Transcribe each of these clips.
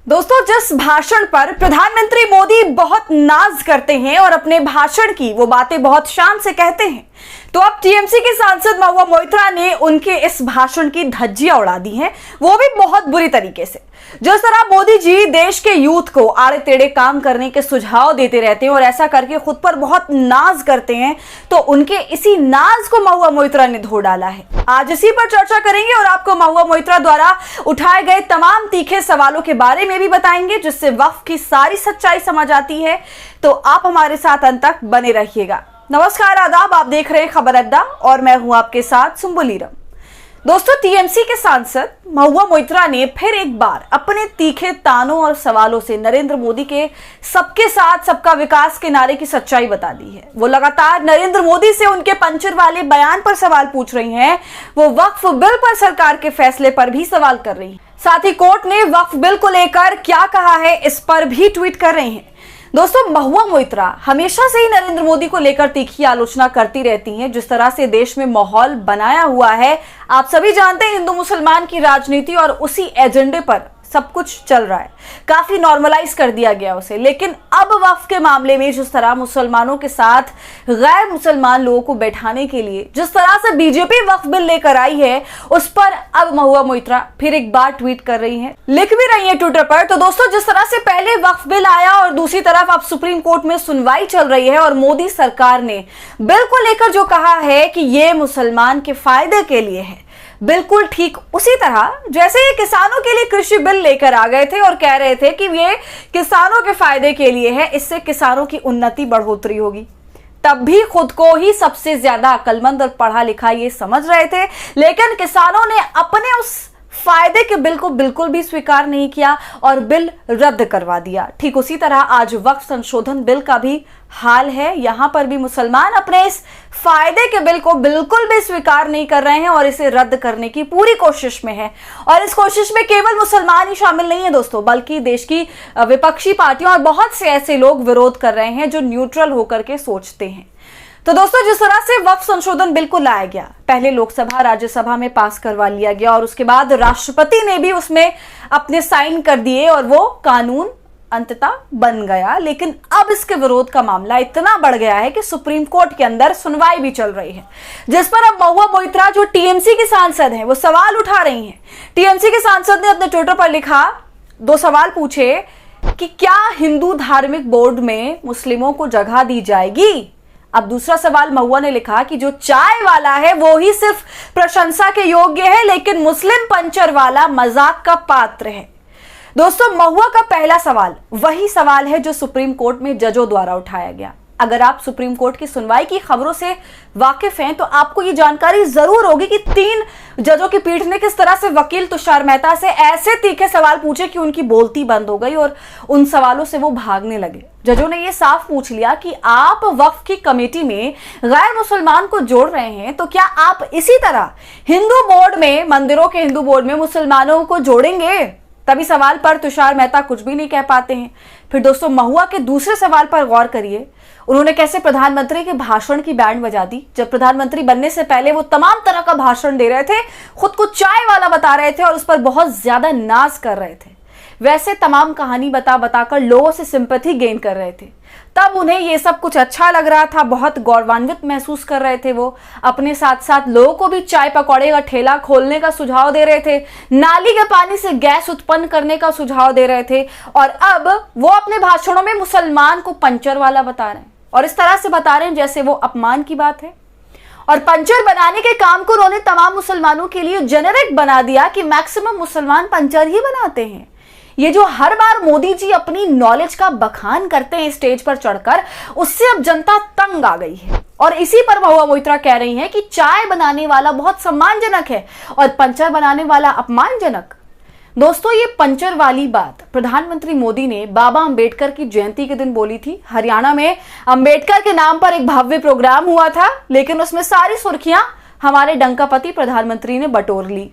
दोस्तों, जिस भाषण पर प्रधानमंत्री मोदी बहुत नाज करते हैं और अपने भाषण की वो बातें बहुत शान से कहते हैं, तो अब टीएमसी के सांसद महुआ मोइत्रा ने उनके इस भाषण की धज्जियां उड़ा दी हैं, वो भी बहुत बुरी तरीके से। जिस तरह मोदी जी देश के यूथ को आड़े टेढ़े काम करने के सुझाव देते रहते हैं और ऐसा करके खुद पर बहुत नाज करते हैं, तो उनके इसी नाज को महुआ मोइत्रा ने धो डाला है। आज इसी पर चर्चा करेंगे और आपको महुआ मोइत्रा द्वारा उठाए गए तमाम तीखे सवालों के बारे में भी बताएंगे, जिससे वक्फ की सारी सच्चाई समझ आती है। तो आप हमारे साथ अंत तक बने रहिएगा। नमस्कार, आदाब, आप देख रहे हैं खबर अड्डा और मैं हूं आपके साथ सुम्बुलीरम। दोस्तों, टीएमसी के सांसद महुआ मोइत्रा ने फिर एक बार अपने तीखे तानों और सवालों से नरेंद्र मोदी के सबके साथ सबका विकास के नारे की सच्चाई बता दी है। वो लगातार नरेंद्र मोदी से उनके पंचर वाले बयान पर सवाल पूछ रही हैं। वो वक्फ बिल पर सरकार के फैसले पर भी सवाल कर रही हैं। साथ ही कोर्ट ने वक्फ बिल को लेकर क्या कहा है, इस पर भी ट्वीट कर रहे हैं। दोस्तों, महुआ मोइत्रा हमेशा से ही नरेंद्र मोदी को लेकर तीखी आलोचना करती रहती हैं। जिस तरह से देश में माहौल बनाया हुआ है, आप सभी जानते हैं, हिंदू मुसलमान की राजनीति और उसी एजेंडे पर सब कुछ चल रहा है। काफी नॉर्मलाइज कर दिया गया उसे। लेकिन अब वक्फ के मामले में जिस तरह मुसलमानों के साथ गैर मुसलमान लोगों को बैठाने के लिए जिस तरह से बीजेपी वक्फ बिल लेकर आई है, उस पर अब महुआ मोइत्रा फिर एक बार ट्वीट कर रही हैं, लिख भी रही हैं ट्विटर पर। तो दोस्तों, जिस तरह से पहले वक्फ बिल आया और दूसरी तरफ अब सुप्रीम कोर्ट में सुनवाई चल रही है और मोदी सरकार ने बिल को लेकर जो कहा है कि ये मुसलमान के फायदे के लिए है, बिल्कुल ठीक उसी तरह जैसे ये किसानों के लिए कृषि बिल लेकर आ गए थे और कह रहे थे कि ये किसानों के फायदे के लिए है, इससे किसानों की उन्नति बढ़ोतरी होगी, तब भी खुद को ही सबसे ज्यादा अक्लमंद और पढ़ा लिखा ये समझ रहे थे। लेकिन किसानों ने अपने उस फायदे के बिल को बिल्कुल भी स्वीकार नहीं किया और बिल रद्द करवा दिया। ठीक उसी तरह आज वक्फ संशोधन बिल का भी हाल है। यहां पर भी मुसलमान अपने इस फायदे के बिल को बिल्कुल भी स्वीकार नहीं कर रहे हैं और इसे रद्द करने की पूरी कोशिश में है। और इस कोशिश में केवल मुसलमान ही शामिल नहीं है दोस्तों, बल्कि देश की विपक्षी पार्टियां और बहुत से ऐसे लोग विरोध कर रहे हैं जो न्यूट्रल होकर के सोचते हैं। तो दोस्तों, जिस तरह से वक्फ संशोधन बिल को लाया गया, पहले लोकसभा राज्यसभा में पास करवा लिया गया और उसके बाद राष्ट्रपति ने भी उसमें अपने साइन कर दिए और वो कानून अंततः बन गया। लेकिन अब इसके विरोध का मामला इतना बढ़ गया है कि सुप्रीम कोर्ट के अंदर सुनवाई भी चल रही है, जिस पर अब महुआ मोइत्रा जो टीएमसी की सांसद हैं वो सवाल उठा रही हैं। टीएमसी के सांसद ने अपने ट्विटर पर लिखा, 2 सवाल पूछे कि क्या हिंदू धार्मिक बोर्ड में मुस्लिमों को जगह दी जाएगी। अब दूसरा सवाल महुआ ने लिखा कि जो चाय वाला है वो ही सिर्फ प्रशंसा के योग्य है, लेकिन मुस्लिम पंचर वाला मजाक का पात्र है। दोस्तों, महुआ का पहला सवाल वही सवाल है जो सुप्रीम कोर्ट में जजों द्वारा उठाया गया। अगर आप सुप्रीम कोर्ट की सुनवाई की खबरों से वाकिफ हैं तो आपको ये जानकारी जरूर होगी कि 3 जजों की पीठ ने किस तरह से वकील तुषार मेहता से ऐसे तीखे सवाल पूछे कि उनकी बोलती बंद हो गई और उन सवालों से वो भागने लगे। जजों ने ये साफ पूछ लिया कि आप वक्फ की कमेटी में गैर मुसलमान को जोड़ रहे हैं, तो क्या आप इसी तरह हिंदू बोर्ड में, मंदिरों के हिंदू बोर्ड में मुसलमानों को जोड़ेंगे। तभी सवाल पर तुषार मेहता कुछ भी नहीं कह पाते हैं। फिर दोस्तों, महुआ के दूसरे सवाल पर गौर करिए, उन्होंने कैसे प्रधानमंत्री के भाषण की बैंड बजा दी। जब प्रधानमंत्री बनने से पहले वो तमाम तरह का भाषण दे रहे थे, खुद को चाय वाला बता रहे थे और उस पर बहुत ज्यादा नाज कर रहे थे। वैसे तमाम कहानी बता बताकर लोगों से सिंपैथी गेन कर रहे थे। तब उन्हें ये सब कुछ अच्छा लग रहा था, बहुत गौरवान्वित महसूस कर रहे थे। वो अपने साथ साथ लोगों को भी चाय पकौड़े का ठेला खोलने का सुझाव दे रहे थे, नाली के पानी से गैस उत्पन्न करने का सुझाव दे रहे थे। और अब वो अपने भाषणों में मुसलमान को पंचर वाला बता रहे हैं और इस तरह से बता रहे हैं जैसे वो अपमान की बात है। और पंचर बनाने के काम को उन्होंने तमाम मुसलमानों के लिए जेनेरिक बना दिया कि मैक्सिमम मुसलमान पंचर ही बनाते हैं। ये जो हर बार मोदी जी अपनी नॉलेज का बखान करते हैं स्टेज पर चढ़कर, उससे अब जनता तंग आ गई है। और इसी पर महुआ मोइत्रा कह रही हैं कि चाय बनाने वाला बहुत सम्मानजनक है और पंचर बनाने वाला अपमानजनक। दोस्तों, ये पंचर वाली बात प्रधानमंत्री मोदी ने बाबा अंबेडकर की जयंती के दिन बोली थी। हरियाणा में अंबेडकर के नाम पर एक भव्य प्रोग्राम हुआ था, लेकिन उसमें सारी सुर्खियां हमारे डंकापति प्रधानमंत्री ने बटोर ली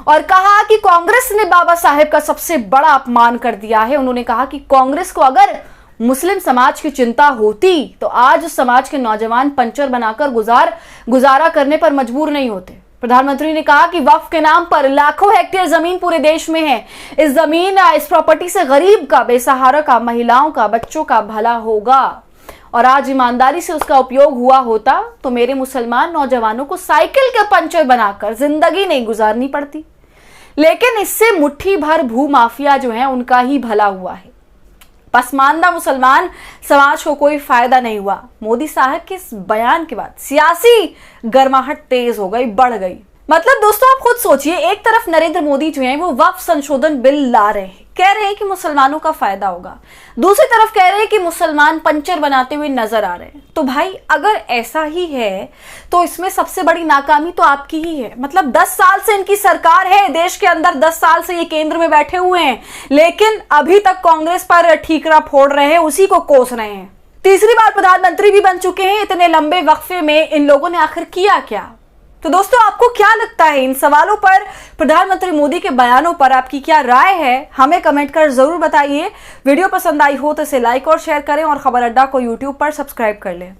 और कहा कि कांग्रेस ने बाबा साहेब का सबसे बड़ा अपमान कर दिया है। उन्होंने कहा कि कांग्रेस को अगर मुस्लिम समाज की चिंता होती तो आज उस समाज के नौजवान पंचर बनाकर गुजारा करने पर मजबूर नहीं होते। प्रधानमंत्री ने कहा कि वक्फ के नाम पर लाखों हेक्टेयर जमीन पूरे देश में है। इस प्रॉपर्टी से गरीब का, बेसहारा का, महिलाओं का, बच्चों का भला होगा और आज ईमानदारी से उसका उपयोग हुआ होता तो मेरे मुसलमान नौजवानों को साइकिल के पंचर बनाकर जिंदगी नहीं गुजारनी पड़ती। लेकिन इससे मुट्ठी भर भू माफिया जो है उनका ही भला हुआ है। पसमानदा मुसलमान समाज को कोई फायदा नहीं हुआ। मोदी साहब के इस बयान के बाद सियासी गर्माहट तेज हो गई, बढ़ गई। मतलब दोस्तों आप खुद सोचिए, एक तरफ नरेंद्र मोदी जो है वो वक्फ संशोधन बिल ला रहे हैं, कह रहे हैं कि मुसलमानों का फायदा होगा, दूसरी तरफ कह रहे हैं कि मुसलमान पंचर बनाते हुए नजर आ रहे हैं। तो भाई अगर ऐसा ही है तो इसमें सबसे बड़ी नाकामी तो आपकी ही है। मतलब 10 साल से इनकी सरकार है देश के अंदर, 10 साल से ये केंद्र में बैठे हुए हैं, लेकिन अभी तक कांग्रेस पर ठीकरा फोड़ रहे हैं, उसी को कोस रहे हैं। तीसरी बार प्रधानमंत्री भी बन चुके हैं। इतने लंबे वक्फे में इन लोगों ने आखिर किया क्या? तो दोस्तों आपको क्या लगता है इन सवालों पर, प्रधानमंत्री मोदी के बयानों पर आपकी क्या राय है? हमें कमेंट कर जरूर बताइए। वीडियो पसंद आई हो तो इसे लाइक और शेयर करें और खबर अड्डा को यूट्यूब पर सब्सक्राइब कर लें।